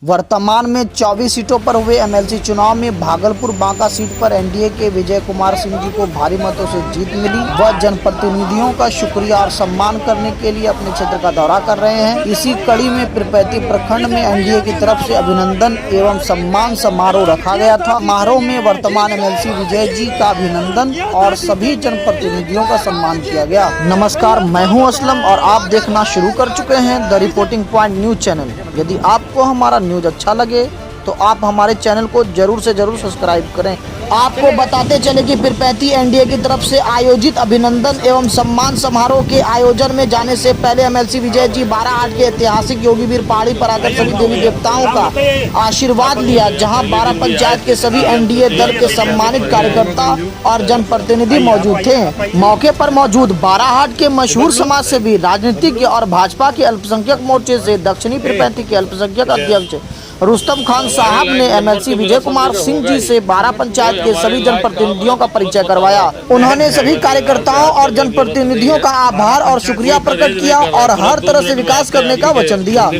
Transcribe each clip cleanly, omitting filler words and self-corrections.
वर्तमान में 24 सीटों पर हुए एमएलसी चुनाव में भागलपुर बांका सीट पर एनडीए के विजय कुमार सिंह जी को भारी मतों से जीत मिली। वह जनप्रतिनिधियों का शुक्रिया और सम्मान करने के लिए अपने क्षेत्र का दौरा कर रहे हैं। इसी कड़ी में पीरपैंती प्रखंड में एनडीए की तरफ से अभिनंदन एवं सम्मान समारोह रखा गया था। समारोह में वर्तमान एमएलसी विजय जी का अभिनंदन और सभी जनप्रतिनिधियों का सम्मान किया गया। नमस्कार, मैं हूं असलम और आप देखना शुरू कर चुके हैं the reporting point news channel. यदि आपको हमारा न्यूज अच्छा लगे तो आप हमारे चैनल को जरूर से जरूर सब्सक्राइब करें। आपको बताते चले कि पीरपैंती एनडीए की तरफ से आयोजित अभिनंदन एवं सम्मान समारोह के आयोजन में जाने से पहले एमएलसी विजय जी बाराहाट के ऐतिहासिक योगीवीर पहाड़ी पर आकर सभी देवी देवताओं का आशीर्वाद लिया, जहां 12 पंचायत के सभी एनडीए दल के सम्मानित कार्यकर्ता और जनप्रतिनिधि मौजूद थे। मौके पर मौजूद बाराहाट के मशहूर समाज सेवी, राजनीतिज्ञ और भाजपा के अल्पसंख्यक मोर्चे से दक्षिणी पीरपैंती के अल्पसंख्यक अध्यक्ष रुस्तम खान साहब ने एमएलसी विजय कुमार सिंह जी से 12 पंचायत के सभी जनप्रतिनिधियों का परिचय करवाया। उन्होंने सभी कार्यकर्ताओं और जनप्रतिनिधियों का आभार और शुक्रिया प्रकट किया और हर तरह से विकास करने का वचन दिया।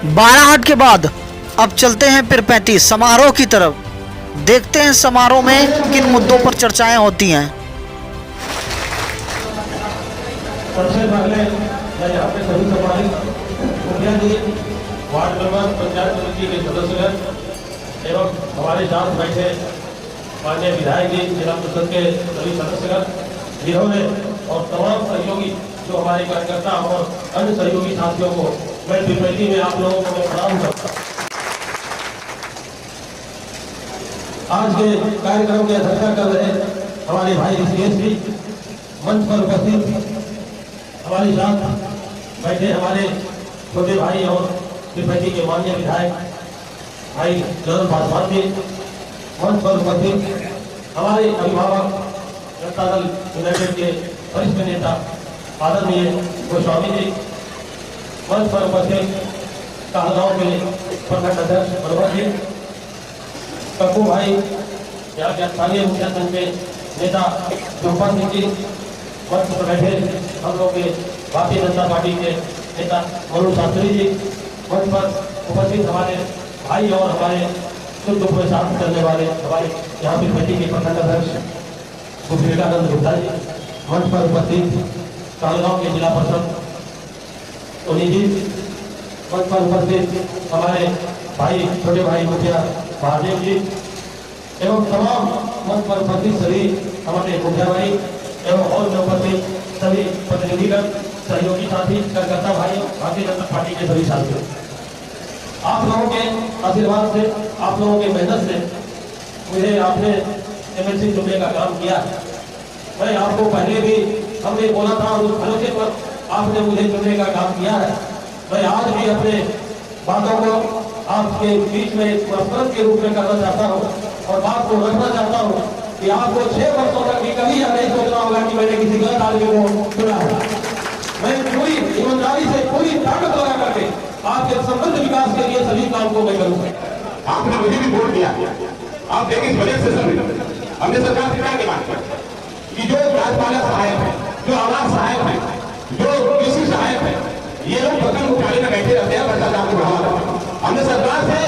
बाराहाट के बाद अब चलते हैं पीरपैंती समारोह की तरफ। देखते हैं समारोह में किन मुद्दों पर चर्चाएं होती हैं। सबसे पहले मैं यहाँ पे सभी सम्मानित मुखिया जी, वार्ड मेंबर, पंचायत समिति के सदस्यगण एवं हमारे साथ बैठे माननीय विधायक जी, जिला परिषद के सभी सदस्यगण, जिन्होंने और तमाम सहयोगी जो हमारे कार्यकर्ता और अन्य सहयोगी साथियों को मैं पीरपैंती में आप लोगों को मैं प्रणाम करता हूँ। आज के कार्यक्रम की अध्यक्षता कर रहे हमारे भाई ऋषिकेश जी, मंच पर उपस्थित हमारे साथ बैठे हमारे छोटे भाई और पीरपैंती के माननीय विधायक भाई जनरल पासवान जी, मंच पर उपस्थित हमारे अभिभावक जनता दल यूनाइटेड के वरिष्ठ नेता आदरणीय गोस्वामी जी, मंच पर उपस्थित कहलगांव के प्रखंड अध्यक्ष मनोहर जी, कप्पू भाई, यहाँ के स्थानीय मुखिया संघ के नेता जोपा सिंह जी, मंच पर बैठे हम लोग के भारतीय जनता पार्टी के नेता मनोज शास्त्री जी, मंच पर उपस्थित हमारे भाई और हमारे सुख दुख में साथ करने वाले हमारे यहाँ पीरपैंती के प्रखंड अध्यक्ष विवेकानंद गुप्ता जी, मंच पर उपस्थित कहलगांव के जिला परिषद उन्हीं जी, मंच पर उपस्थित हमारे भाई छोटे भाई मुखिया महादेव जी एवं तमाम मंच पर उपस्थित सभी हमारे मुखिया भाई एवं और में उपस्थित सभी प्रतिनिधिगण, सहयोगी साथी, कार्यकर्ता भाई, भारतीय जनता पार्टी के सभी साथियों, आप लोगों के आशीर्वाद से, आप लोगों की मेहनत से मुझे आपने एमएलसी चुनने का काम किया। मैं आपको पहले भी हमने बोला था उस भरोसे पर आपने मुझे चुनने का काम किया है। मैं आज भी अपने बातों को आपके बीच में पुरस्कृत के रूप में करना चाहता हूँ और बात को रखना चाहता हूँ कि आपको 6 वर्षों तक भी कभी यह नहीं सोचना होगा कि मैंने किसी गलत आदमी को चुना है। मैं पूरी ईमानदारी से, पूरी ताकत लगा करके आपके समृद्ध विकास के लिए सभी काम को मैं करूँगा। आपने मुझे भी वोट दिया, आप देखिए इस वजह से सर हमने सरकार से क्या डिमांड की कि जो राज्यपाल सहायक है, जो आवास सहायक है, जो कृषि सहायक है, ये लोग प्रखंड मुख्यालय में बैठे रहते हैं, भ्रष्टाचार को बढ़ावा देते हैं। हमने सरकार से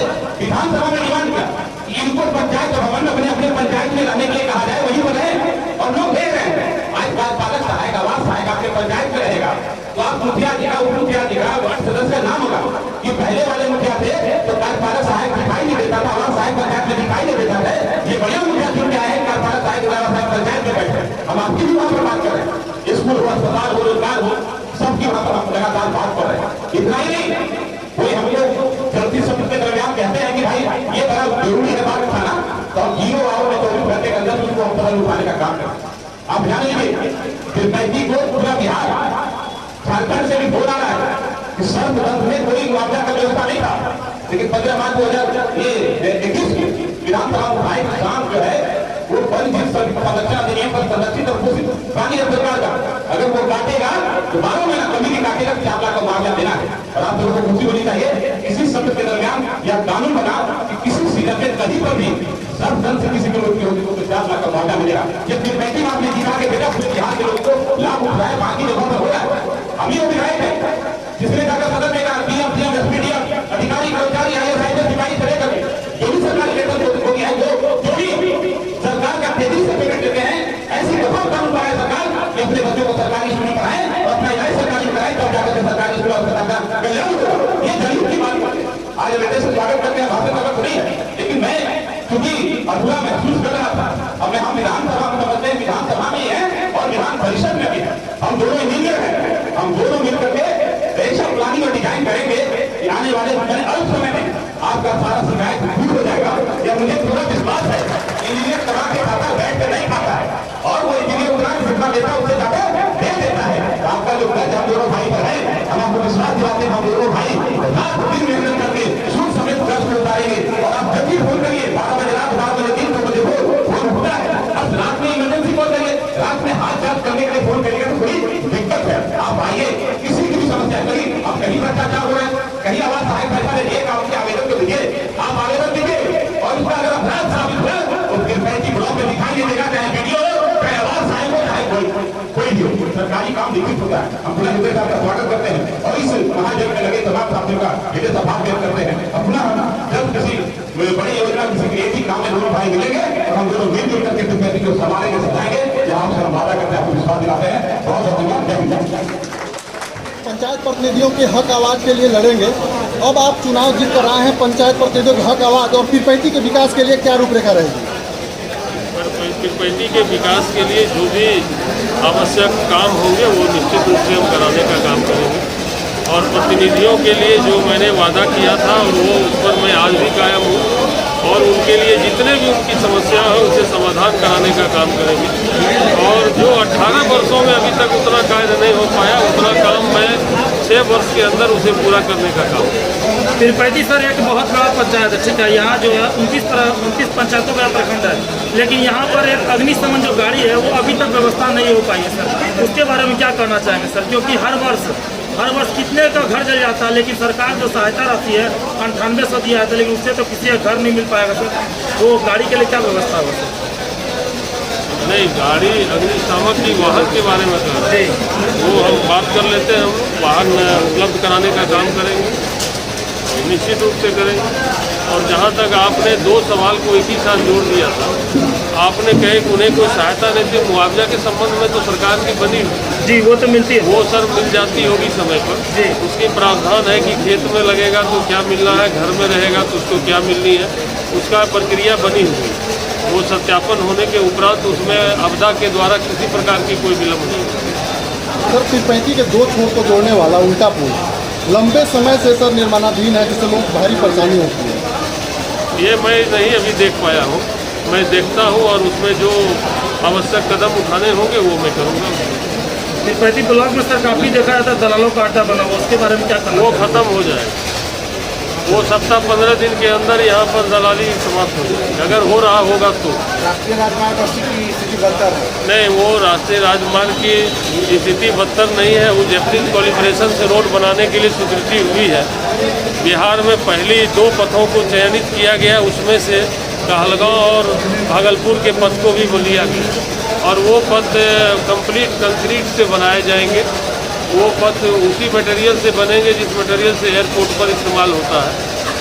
विधानसभा में डिमांड किया कि इनको पंचायत भवन में अपने पंचायत में रहने के लिए कहा जाए, वही बने और लोग दे रहे हैं। आज कार्यपालक सहायक, आवास सहायक आपके पंचायत में रहेगा तो आप मुखिया जी का, उप मुखिया जी का, वार्ड सदस्य का नाम होगा कि पहले वाले मुखिया थे तो कार्यपालक सहायक दिखाई नहीं देता था, आवास सहायक पंचायत में दिखाई नहीं देता था। ये बढ़िया मुखिया चुन के आए हैं, कार्यपालक सहायक पंचायत में बैठे। हम आपकी भी वहां पर बात कर रहे हैं, स्कूल हो, अस्पताल हो, रोजगार हो, सबकी वहां पर हम लगातार बात कर रहे हैं। इतना ही नहीं, कोई हम लोग चलती सत्र के दरमियान कहते हैं कि भाई ये बड़ा जरूरी है बात उठाना, तो हम 0 आवर में 24 घंटे के अंदर उसको हम कदम उठाने का काम करें। आप ध्यान दीजिए, पीरपैंती को पूरा बिहार, झारखंड से भी बोल आ रहा है कि सर्द बंद में कोई मुआवजा का व्यवस्था नहीं था, लेकिन 15 मार्च 2021 की विधानसभा विधायक किसान जो है वो संरक्षण अधिनियम पर संरक्षित और घोषित पानी सरकार का, अगर वो काटेगा तो 12 महीना कभी नहीं काटेगा, 4 लाख का मुआवजा देना है। और आप लोगों को खुशी होनी चाहिए पर भी सब दल से किसी को मृत्यु होगी तो 50 लाख का मुआवजा मिलेगा। जब फिर 35 आपने दिखा के बेटा पूरे बिहार के लोगों को लाभ उठाए, बाकी जगहों पर हो रहा है। हम ही वो विधायक है जिसने जाकर सदन में कहा पीएम सीएम एसपीडीएम अधिकारी कर्मचारी आईएएस सिपाही से लेकर जो भी सरकारी वेतन हो गया है, जो भी सरकार का तेजी से पेमेंट देते हैं, ऐसी दफा कानून बनाए सरकार कि अपने बच्चों को सरकारी स्कूल में पढ़ाएं और अपना इलाज सरकारी कराएं, तब जाकर के सरकारी स्कूल और सरकार का कल्याण होगा। ये दलित की बात है। आज बेटे से स्वागत करते हैं, भाषण का वक्त नहीं है, लेकिन मैं क्योंकि अधूरा महसूस कर रहा था। अब हम विधानसभा में समझते हैं, विधानसभा में है और विधान परिषद में भी है, हम दोनों इंजीनियर हैं, हम दोनों मिलकर के ऐसा प्लानिंग और डिजाइन करेंगे कि आने वाले अल्प समय में आपका सारा शिकायत दूर हो जाएगा। यह मुझे पूरा विश्वास है। इंजीनियर कमा के खाता बैठ कर नहीं खाता है, और वो इंजीनियर उतना जितना देता उससे ज्यादा दे देता है। आपका जो कर्ज हम दोनों भाई पर है, हम आपको विश्वास दिलाते हैं, हम दोनों भाई रात दिन मेहनत करके सूद समेत कर्ज को उतारेंगे। और आप जब भी फोन करिए 12 बजे रात, 12 बजे 3 बजे फोन होता है। अब रात में इमरजेंसी कॉल करिए, रात में हाथ जांच करने के लिए फोन करिएगा तो थोड़ी दिक्कत है। आप आइए, किसी की भी समस्या करिए। अब कहीं भ्रष्टाचार हो रहा है, कहीं आवाज सहायक पैसा ले, एक आपके आवेदन को दीजिए, आप आवेदन दीजिए, और उसका अगर अपराध साबित हुआ तो फिर 35 ब्लॉक में दिखाई नहीं देगा, चाहे वीडियो हो, चाहे आवाज सहायक हो, चाहे कोई भी हो, सरकारी काम लिखित होता है। हम पुनः हृदय साहब का स्वागत करते हैं और इस महायज्ञ में लगे तमाम साथियों का हृदय से आभार व्यक्त करते हैं। अब पुनः जब किसी बड़ी योजना, किसी एक ही काम में दोनों भाई मिलेंगे और हम दोनों मिलजुल करके फिर को संभालेंगे, सजाएंगे, यहाँ से हम वादा करते हैं, आपको विश्वास दिलाते हैं। बहुत बहुत धन्यवाद। जय हिंद। पंचायत प्रतिनिधियों के हक आवाज के लिए लड़ेंगे। अब आप चुनाव जीत कर आए हैं, पंचायत प्रतिनिधियों के हक आवाज और पीरपैंती के विकास के लिए क्या रूपरेखा रहेगी? पीरपैंती के विकास के लिए जो भी आवश्यक काम होंगे वो निश्चित रूप से हम कराने का काम करेंगे, और प्रतिनिधियों के लिए जो मैंने वादा किया था और वो उस पर मैं आज भी कायम हूँ, और उनके लिए जितने भी उनकी समस्या है उसे समाधान कराने का काम करेंगे। और जो 18 वर्षों में अभी तक उतना कार्य नहीं हो पाया, उतना काम मैं 6 वर्ष के अंदर उसे पूरा करने का काम। पीरपैंती सर एक बहुत बड़ा पंचायत है, ठीक है। यहाँ जो है 29 पंचायतों का प्रखंड है, लेकिन यहाँ पर एक अग्निशमन जो गाड़ी है वो अभी तक व्यवस्था नहीं हो पाई है सर। उसके बारे में क्या करना चाहेंगे सर? क्योंकि हर वर्ष कितने का घर जल जाता है, लेकिन सरकार जो सहायता राशि है 9800 दिया है, लेकिन उससे तो किसी का घर नहीं मिल पाएगा सर। तो गाड़ी के लिए क्या व्यवस्था हो सर? नहीं, गाड़ी अग्निशामक की वाहन के बारे में कह रहे हैं, वो हम बात कर लेते हैं। हम वाहन उपलब्ध कराने का काम करेंगे, निश्चित रूप से करेंगे। और जहाँ तक आपने 2 सवाल को एक ही साथ जोड़ दिया था, आपने कहे कि उन्हें कोई सहायता नहीं थी, मुआवजा के संबंध में तो सरकार की बनी जी, वो तो मिलती है, वो सर मिल जाती होगी समय पर जी। उसकी प्रावधान है कि खेत में लगेगा तो क्या मिलना है, घर में रहेगा तो उसको क्या मिलनी है, उसका प्रक्रिया बनी हुई। वो सत्यापन होने के उपरांत उसमें आपदा के द्वारा किसी प्रकार की कोई विलम्ब नहीं है। सर, पीरपैंती के 2 छोर को जोड़ने वाला उल्टा पुल लंबे समय से सर निर्माणाधीन है, जिससे लोग भारी परेशानी होती है। ये मैं नहीं अभी देख पाया हूँ, मैं देखता हूँ और उसमें जो आवश्यक कदम उठाने होंगे वो मैं करूँगा। पीरपैंती ब्लॉक में सर काफ़ी देखा जाता है दलालों का अड्डा बना हुआ, उसके बारे में क्या करना? वो खत्म हो जाएगा, वो सप्ताह 15 दिन के अंदर यहाँ पर दलाली समाप्त हो जाएगी, अगर हो रहा होगा तो। राष्ट्रीय राजमार्ग की स्थिति बदतर है? नहीं, वो राष्ट्रीय राजमार्ग की स्थिति बदतर नहीं है। वो जैपनीज कॉलिब्रेशन से रोड बनाने के लिए स्वीकृति हुई है। बिहार में पहली 2 पथों को चयनित किया गया, उसमें से कहलगांव और भागलपुर के पथ को भी लिया गया, और वो पथ कंप्लीट कंक्रीट से बनाए जाएंगे। वो पथ उसी मटेरियल से बनेंगे जिस मटेरियल से एयरपोर्ट पर इस्तेमाल होता है,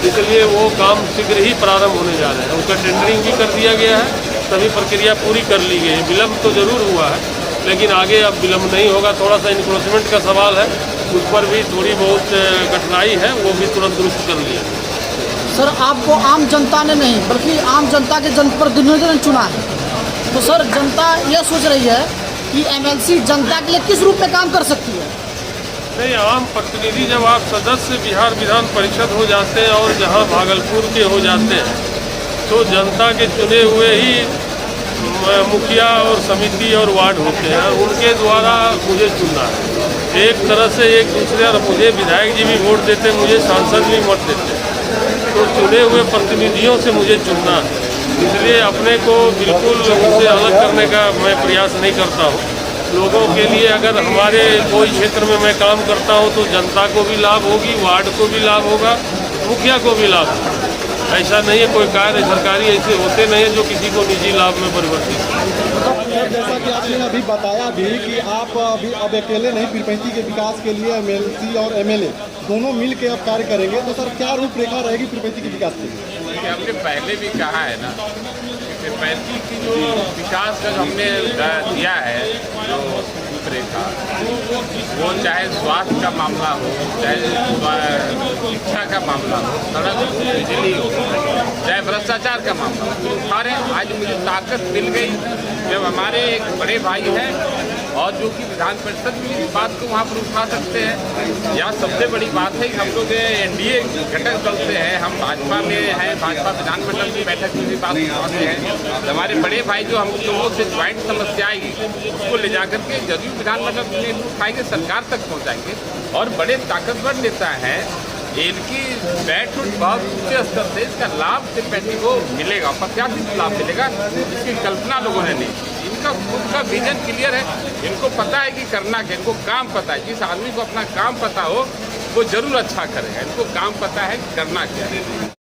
इसलिए वो काम शीघ्र ही प्रारंभ होने जा रहे हैं। उसका टेंडरिंग भी कर दिया गया है, सभी प्रक्रिया पूरी कर ली गई है। विलम्ब तो जरूर हुआ है, लेकिन आगे अब विलम्ब नहीं होगा। थोड़ा सा इन्क्रोचमेंट का सवाल है, उस पर भी थोड़ी बहुत कठिनाई है, वो भी तुरंत दुरुस्त कर लिया। सर, आपको आम जनता ने नहीं बल्कि आम जनता के जनप्रतिनिधियों ने चुना है, तो सर जनता यह सोच रही है कि एमएलसी जनता के लिए किस रूप में काम कर सकती है? नहीं, आम प्रतिनिधि जब आप सदस्य बिहार विधान परिषद हो जाते हैं और जहां भागलपुर के हो जाते हैं, तो जनता के चुने हुए ही मुखिया और समिति और वार्ड होते हैं, उनके द्वारा मुझे चुनना है। एक तरह से एक दूसरे, और मुझे विधायक जी भी वोट देते, मुझे सांसद भी वोट देते, तो चुने हुए प्रतिनिधियों से मुझे चुनना है। इसलिए अपने को बिल्कुल उससे अलग करने का मैं प्रयास नहीं करता हूँ। लोगों के लिए अगर हमारे कोई क्षेत्र में मैं काम करता हूँ तो जनता को भी लाभ होगी, वार्ड को भी लाभ होगा, मुखिया को भी लाभ होगा। ऐसा नहीं है, कोई कार्य सरकारी ऐसे होते नहीं है जो किसी को निजी लाभ में परिवर्तित हो। सर, जैसा कि आपने अभी बताया भी कि आप अभी अब अकेले नहीं, पीरपैंती के विकास के लिए एमएलसी और एमएलए दोनों मिल के अब कार्य करेंगे, तो सर क्या रूपरेखा रहेगी पीरपैंती के विकास के लिए? हमने पहले भी कहा है ना, पीरपैंती की जो विकास का हमने दिया है जो रूपरेखा, वो चाहे स्वास्थ्य का मामला हो, चाहे शिक्षा का मामला हो, सड़क हो, बिजली हो, चाहे भ्रष्टाचार का मामला हो, सारे आज मुझे ताकत मिल गई जब हमारे एक बड़े भाई हैं और जो कि विधान परिषद में इस बात को वहाँ पर उठा सकते हैं। यहाँ सबसे बड़ी बात है कि हम लोग एनडीए घटक दल से हैं, हम भाजपा में हैं, भाजपा विधान परिषद की बैठक में भी बात उठाते हैं। हमारे बड़े भाई जो हम लोगों से ज्वाइंट समस्या आएगी उसको ले जाकर के जदयू विधानमंडल में उठाएंगे, सरकार तक पहुँचाएंगे। और बड़े ताकतवर नेता हैं, इनकी बैठ उठ बहुत ऊंचे स्तर से इसका लाभ पीरपैंती को मिलेगा, प्रत्याशित लाभ मिलेगा। इसकी कल्पना लोगों ने नहीं, इनका खुद का विजन क्लियर है, इनको पता है कि करना क्या, इनको काम पता है। जिस आदमी को अपना काम पता हो वो जरूर अच्छा करेगा, इनको काम पता है कि करना क्या है।